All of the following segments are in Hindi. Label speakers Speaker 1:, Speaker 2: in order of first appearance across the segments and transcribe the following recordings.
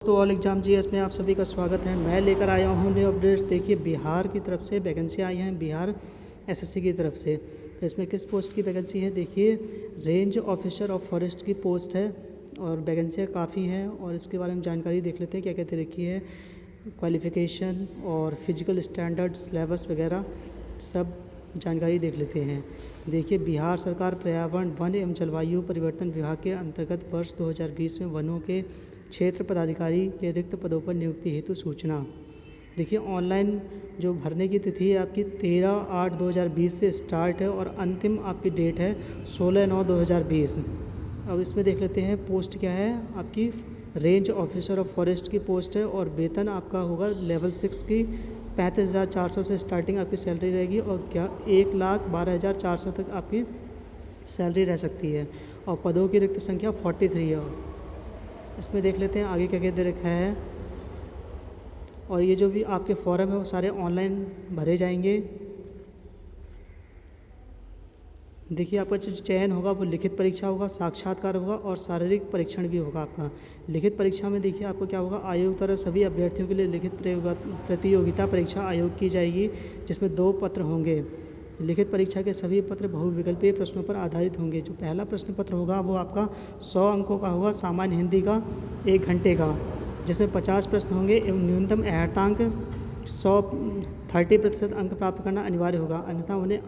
Speaker 1: तो ऑल एग्जाम जीएस में आप सभी का स्वागत है। मैं लेकर आया हूँ न्यू अपडेट्स। देखिए, बिहार की तरफ से वैकेंसी आई हैं, बिहार एसएससी की तरफ से। तो इसमें किस पोस्ट की वैकेंसी है? देखिए, रेंज ऑफिसर ऑफ फॉरेस्ट की पोस्ट है और वैकेंसियाँ काफ़ी हैं और इसके बारे में जानकारी देख लेते हैं क्या क्या दे रखी है। क्वालिफ़िकेशन और फिजिकल स्टैंडर्ड सिलेबस वगैरह सब जानकारी देख लेते हैं। देखिए, बिहार सरकार पर्यावरण, वन एवं जलवायु परिवर्तन विभाग के अंतर्गत वर्ष 2020 में वनों के क्षेत्र पदाधिकारी के रिक्त पदों पर नियुक्ति हेतु सूचना। देखिए, ऑनलाइन जो भरने की तिथि है आपकी 13/8/2020 से स्टार्ट है और अंतिम आपकी डेट है 16/9/2020। अब इसमें देख लेते हैं पोस्ट क्या है आपकी। रेंज ऑफिसर ऑफ फॉरेस्ट की पोस्ट है और वेतन आपका होगा लेवल 6 की 35,400 से स्टार्टिंग आपकी सैलरी रहेगी और क्या 1,12,400 तक आपकी सैलरी रह सकती है और पदों की रिक्त संख्या 43 है। इसमें देख लेते हैं आगे क्या क्या दे रखा है। और ये जो भी आपके फॉर्म है वो सारे ऑनलाइन भरे जाएंगे। देखिए, आपका जो चयन होगा वो लिखित परीक्षा होगा, साक्षात्कार होगा और शारीरिक परीक्षण भी होगा आपका। लिखित परीक्षा में देखिए आपको क्या होगा, आयोग द्वारा सभी अभ्यर्थियों के लिए लिखित प्रतियोगिता परीक्षा आयोग की जाएगी जिसमें 2 पत्र होंगे। लिखित परीक्षा के सभी पत्र बहुविकल्पीय प्रश्नों पर आधारित होंगे। जो पहला प्रश्न पत्र होगा वो आपका 100 अंकों का होगा, सामान्य हिंदी का 1 घंटे का, जिसमें 50 प्रश्न होंगे एवं न्यूनतम अर्हतांक 30% अंक प्राप्त करना अनिवार्य होगा, अन्यथा उन्हें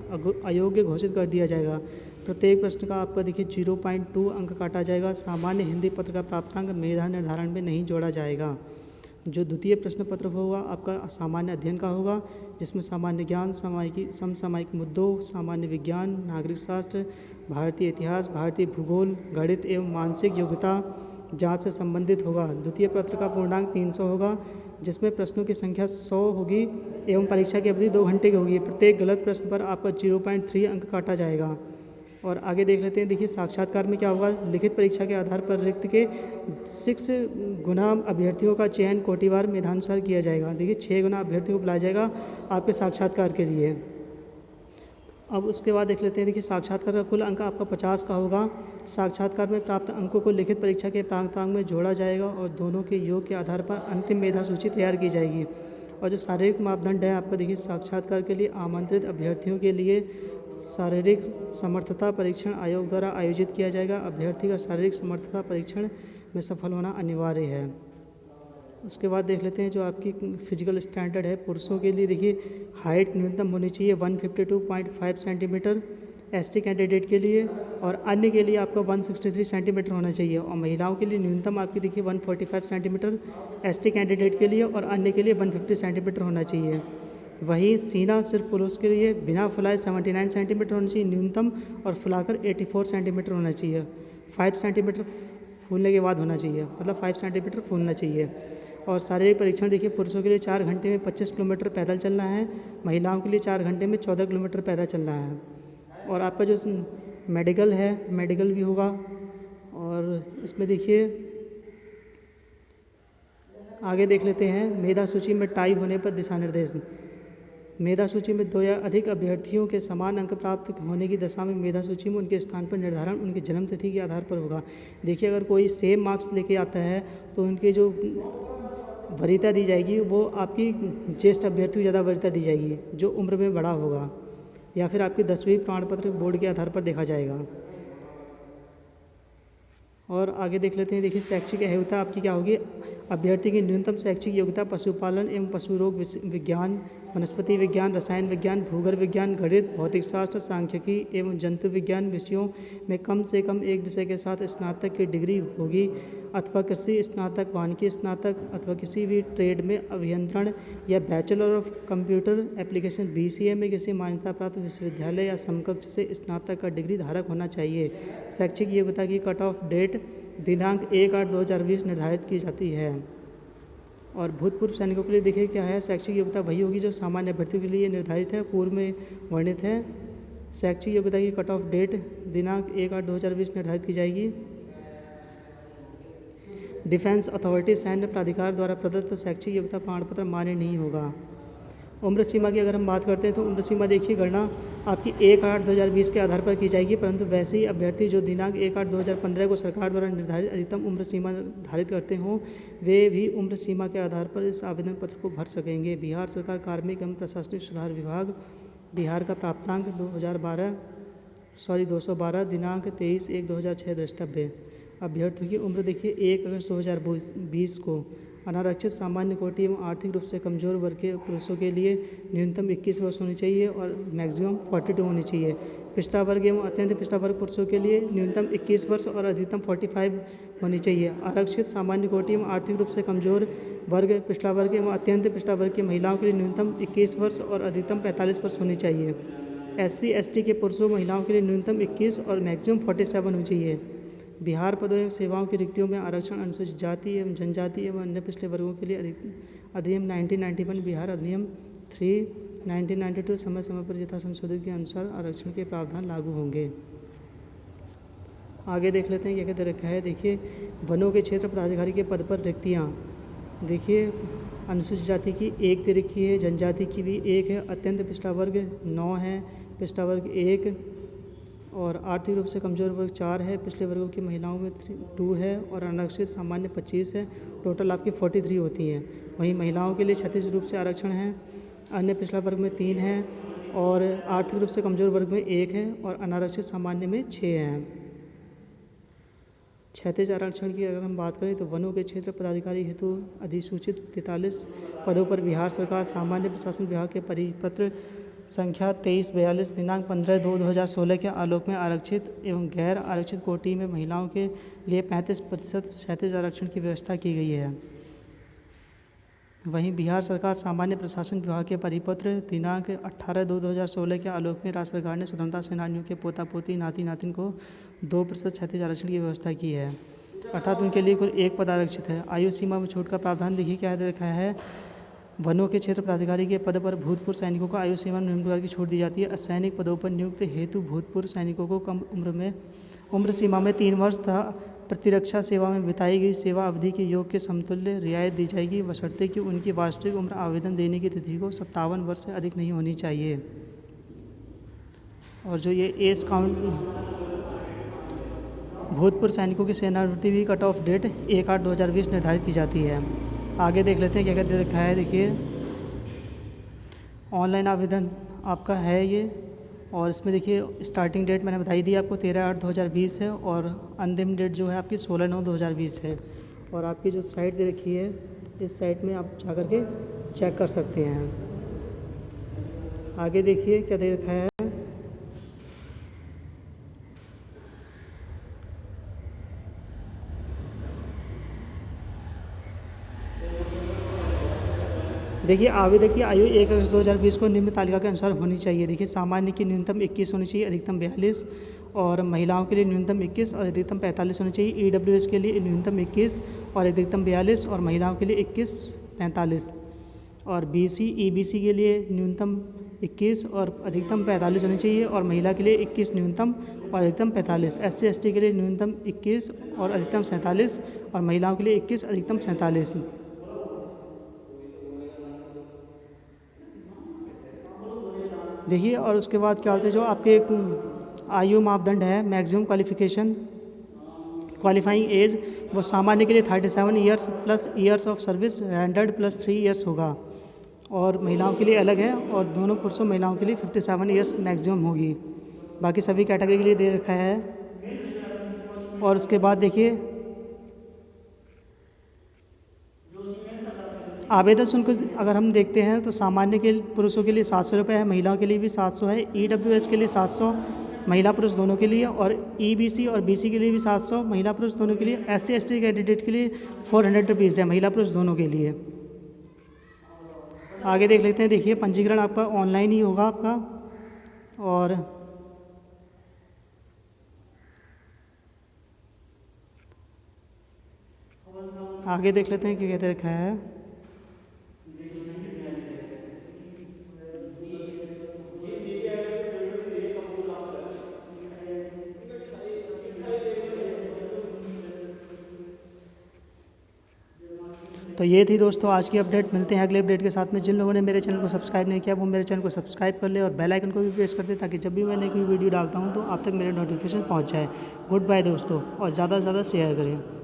Speaker 1: अयोग्य घोषित कर दिया जाएगा। प्रत्येक प्रश्न का आपका देखिए 0.2 अंक काटा जाएगा। सामान्य हिंदी पत्र का प्राप्तांक मेधा निर्धारण में नहीं जोड़ा जाएगा। जो द्वितीय प्रश्न पत्र होगा आपका सामान्य अध्ययन का होगा, जिसमें सामान्य ज्ञान, समसामयिक मुद्दों, सामान्य विज्ञान, नागरिक शास्त्र, भारतीय इतिहास, भारतीय भूगोल, गणित एवं मानसिक योग्यता जांच से संबंधित होगा। द्वितीय पत्र का पूर्णांक 300 होगा, जिसमें प्रश्नों की संख्या 100 होगी एवं परीक्षा की अवधि 2 घंटे की होगी। प्रत्येक गलत प्रश्न पर आपका 0.3 अंक काटा जाएगा। और आगे देख लेते हैं। देखिए, साक्षात्कार में क्या होगा, लिखित परीक्षा के आधार पर रिक्त के 6 गुना अभ्यर्थियों का चयन कोटिवार मेधानुसार किया जाएगा। देखिए, 6 गुना अभ्यर्थियों को बुलाया जाएगा आपके साक्षात्कार के लिए। अब उसके बाद देख लेते हैं। देखिए, साक्षात्कार का कुल अंक आपका 50 का होगा। साक्षात्कार में प्राप्त अंकों को लिखित परीक्षा के प्राप्तांक में जोड़ा जाएगा और दोनों के योग के आधार पर अंतिम मेधा सूची तैयार की जाएगी। और जो शारीरिक मापदंड है आपका, देखिए, साक्षात्कार के लिए आमंत्रित अभ्यर्थियों के लिए शारीरिक समर्थता परीक्षण आयोग द्वारा आयोजित किया जाएगा। अभ्यर्थी का शारीरिक समर्थता परीक्षण में सफल होना अनिवार्य है। उसके बाद देख लेते हैं जो आपकी फिजिकल स्टैंडर्ड है पुरुषों के लिए। देखिए, हाइट न्यूनतम होनी चाहिए 152.5 सेंटीमीटर एसटी कैंडिडेट के लिए, और अन्य के लिए आपका 163 सेंटीमीटर होना चाहिए। और महिलाओं के लिए न्यूनतम आपकी देखिए 145 सेंटीमीटर एसटी कैंडिडेट के लिए और अन्य के लिए 150 सेंटीमीटर होना चाहिए। वहीं सीना सिर्फ पुरुष के लिए बिना फुलाए 79 सेंटीमीटर होना चाहिए न्यूनतम, और फुलाकर 84 सेंटीमीटर होना चाहिए। 5 सेंटीमीटर फूलने के बाद होना चाहिए, मतलब 5 सेंटीमीटर फूलना चाहिए। और शारीरिक परीक्षण देखिए, पुरुषों के लिए 4 घंटे में 25 किलोमीटर पैदल चलना है, महिलाओं के लिए 4 घंटे में 14 किलोमीटर पैदल चलना है। और आपका जो मेडिकल है, मेडिकल भी होगा। और इसमें देखिए आगे देख लेते हैं, मेधा सूची में टाई होने पर दिशा निर्देश। मेधा सूची में 2 या अधिक अभ्यर्थियों के समान अंक प्राप्त होने की दशा में मेधा सूची में उनके स्थान पर निर्धारण उनकी जन्म तिथि के आधार पर होगा। देखिए, अगर कोई सेम मार्क्स लेके आता है तो उनके जो वरीयता दी जाएगी वो आपकी ज्येष्ठ अभ्यर्थी को ज़्यादा वरीयता दी जाएगी जो उम्र में बड़ा होगा, या फिर आपकी 10वीं प्रमाण पत्र बोर्ड के आधार पर देखा जाएगा। और आगे देख लेते हैं। देखिए, शैक्षिक योग्यता आपकी क्या होगी। अभ्यर्थी की न्यूनतम शैक्षिक योग्यता पशुपालन एवं पशु रोग विज्ञान, वनस्पति विज्ञान, रसायन विज्ञान, भूगर्भ विज्ञान, गणित, भौतिक शास्त्र, सांख्यिकी एवं जंतु विज्ञान विषयों में कम से कम एक विषय के साथ स्नातक की डिग्री होगी, अथवा कृषि स्नातक, वानिकी स्नातक, अथवा किसी भी ट्रेड में अभियंत्रण या bachelor of computer application BCA में किसी मान्यता प्राप्त विश्वविद्यालय या समकक्ष से स्नातक का डिग्री धारक होना चाहिए। शैक्षिक योग्यता की कट ऑफ डेट दिनांक 1/8/2020 निर्धारित की जाती है। और भूतपूर्व सैनिकों के लिए देखिए क्या है, शैक्षिक योग्यता वही होगी जो सामान्य अभ्यर्थियों के लिए निर्धारित है, पूर्व में वर्णित है। शैक्षिक योग्यता की कट ऑफ डेट दिनांक 1/8/2020 निर्धारित की जाएगी। डिफेंस अथॉरिटी सैन्य प्राधिकार द्वारा प्रदत्त शैक्षिक योग्यता प्रमाण पत्र मान्य नहीं होगा। उम्र सीमा की अगर हम बात करते हैं तो उम्र सीमा देखिए गणना आपकी 1/8/2020 के आधार पर की जाएगी, परंतु वैसे ही अभ्यर्थी जो दिनांक 1/8/2015 को सरकार द्वारा निर्धारित अधिकतम उम्र सीमा निर्धारित करते हों वे भी उम्र सीमा के आधार पर इस आवेदन पत्र को भर सकेंगे। बिहार सरकार कार्मिक एवं प्रशासनिक सुधार विभाग बिहार का प्राप्तांक 212 दिनांक 23/1/2006 द्रष्टव्य। अभ्यर्थियों की उम्र देखिए 1 अगस्त 2020 को अनारक्षित सामान्य कोटि एवं आर्थिक रूप से कमजोर वर्ग के पुरुषों के लिए न्यूनतम 21 वर्ष होनी चाहिए और मैक्सिमम 42 होनी चाहिए। पिछड़ा वर्ग एवं अत्यंत पिछड़ा वर्ग पुरुषों के लिए न्यूनतम 21 वर्ष और अधिकतम 45 होनी चाहिए। आरक्षित सामान्य कोटि एवं आर्थिक रूप से कमजोर वर्ग, पिछड़ा वर्ग एवं अत्यंत पिछड़ा वर्ग की महिलाओं के लिए न्यूनतम 21 वर्ष और अधिकतम 45 वर्ष होनी चाहिए। SC/ST के पुरुषों महिलाओं के लिए न्यूनतम 21 और मैक्सिमम 47 होनी चाहिए। बिहार पदों एवं सेवाओं की रिक्तियों में आरक्षण अनुसूचित जाति एवं जनजाति एवं अन्य पिछड़े वर्गों के लिए अधिनियम 1991 बिहार अधिनियम 3 1992 समय समय पर यथा संशोधित के अनुसार आरक्षण के प्रावधान लागू होंगे। आगे देख लेते हैं क्या कहते रखा है। देखिए वनों के क्षेत्र पदाधिकारी के पद पर रिक्तियाँ देखिए अनुसूचित जाति की 1 दे रखी है, जनजाति की भी 1 है, अत्यंत पिछड़ा वर्ग 9 है, पिछड़ा वर्ग 1 और आर्थिक रूप से कमजोर वर्ग 4 है, पिछले वर्गों की महिलाओं में 2 है और अनारक्षित सामान्य 25 है। टोटल आपकी 43 होती हैं। वहीं महिलाओं के लिए 36 रूप से आरक्षण है, अन्य पिछड़ा वर्ग में 3 है और आर्थिक रूप से कमजोर वर्ग में 1 है और अनारक्षित सामान्य में 6 हैं। क्षैतिज आरक्षण की अगर हम बात करें तो वनों के क्षेत्र पदाधिकारी हेतु अधिसूचित 43 पदों पर बिहार सरकार सामान्य प्रशासन विभाग के परिपत्र संख्या 2342 दिनांक 15/2/2016 के आलोक में आरक्षित एवं गैर आरक्षित कोटि में महिलाओं के लिए 35% क्षैतिज आरक्षण की व्यवस्था की गई है। वहीं बिहार सरकार सामान्य प्रशासन विभाग के परिपत्र दिनांक 18/2/2016 के आलोक में राज्य सरकार ने स्वतंत्रता सेनानियों के पोता पोती नाती नातिन को 2% क्षैतिज आरक्षण की व्यवस्था की है, अर्थात उनके लिए कुल 1 पद आरक्षित है। आयु सीमा में छूट का प्रावधान देखिए क्या दे रखा है। वनों के क्षेत्र पदाधिकारी के पद पर भूतपूर्व सैनिकों को आयु सीमा में निम्न प्रकार की छूट दी जाती है। असैनिक पदों पर नियुक्त हेतु भूतपूर्व सैनिकों को कम उम्र सीमा में 3 वर्ष तथा प्रतिरक्षा सेवा में बिताई गई सेवा अवधि के योग के समतुल्य रियायत दी जाएगी, बशर्ते कि उनकी वास्तविक उम्र आवेदन देने की तिथि को 57 वर्ष से अधिक नहीं होनी चाहिए। और जो ये एज काउंट भूतपूर्व सैनिकों की सेनानिवृत्ति भी कट ऑफ डेट 1/8/2020 निर्धारित की जाती है। आगे देख लेते हैं क्या क्या दे रखा है। देखिए ऑनलाइन आवेदन आपका है ये, और इसमें देखिए स्टार्टिंग डेट मैंने बताई दी आपको 13/8/2020 है और अंतिम डेट जो है आपकी 16/9/2020 है। और आपकी जो साइट दे रखी है इस साइट में आप जा कर के चेक कर सकते हैं। आगे देखिए क्या दे रखा है। देखिए आवेदक की आयु 1 अगस्त 2020 को निम्न तालिका के अनुसार होनी चाहिए। देखिए सामान्य की न्यूनतम 21 होनी चाहिए, अधिकतम 42 और महिलाओं के लिए न्यूनतम 21 और अधिकतम 45 होनी चाहिए। EWS के लिए न्यूनतम 21 और अधिकतम 42 और महिलाओं के लिए 21-45 और BC EBC के लिए न्यूनतम 21 और अधिकतम 45 होनी चाहिए और महिला के लिए 21 न्यूनतम और अधिकतम 45। SC/ST के लिए न्यूनतम 21 और अधिकतम 47 और महिलाओं के लिए 21 अधिकतम 47। देखिए और उसके बाद क्या होता है जो आपके आयु मापदंड है मैक्सिमम क्वालिफिकेशन क्वालिफाइंग एज वो सामान्य के लिए 37 years plus years of service rendered plus 3 years होगा और महिलाओं के लिए अलग है और दोनों पुरुषों महिलाओं के लिए 57 ईयर्स मैक्सिमम होगी। बाकी सभी कैटेगरी के लिए दे रखा है। और उसके बाद देखिए आवेदन शुल्क अगर हम देखते हैं तो सामान्य के पुरुषों के लिए 700 रुपये है, महिलाओं के लिए भी 700 है। EWS के लिए 700 महिला पुरुष दोनों के लिए और EBC और BC के लिए भी 700 महिला पुरुष दोनों के लिए। SC/ST कैंडिडेट के लिए 400 रुपीज़ है महिला पुरुष दोनों के लिए। आगे देख लेते हैं। देखिए पंजीकरण आपका ऑनलाइन ही होगा आपका। और आगे देख लेते हैं क्या कहते रखा है। तो ये थी दोस्तों आज की अपडेट। मिलते हैं अगले अपडेट के साथ में। जिन लोगों ने मेरे चैनल को सब्सक्राइब नहीं किया वो मेरे चैनल को सब्सक्राइब कर ले और बेल आइकन को भी प्रेस कर दे, ताकि जब भी मैं कोई वीडियो डालता हूँ तो आप तक मेरे नोटिफिकेशन पहुँच जाए। गुड बाय दोस्तों, और ज़्यादा से ज़्यादा शेयर करें।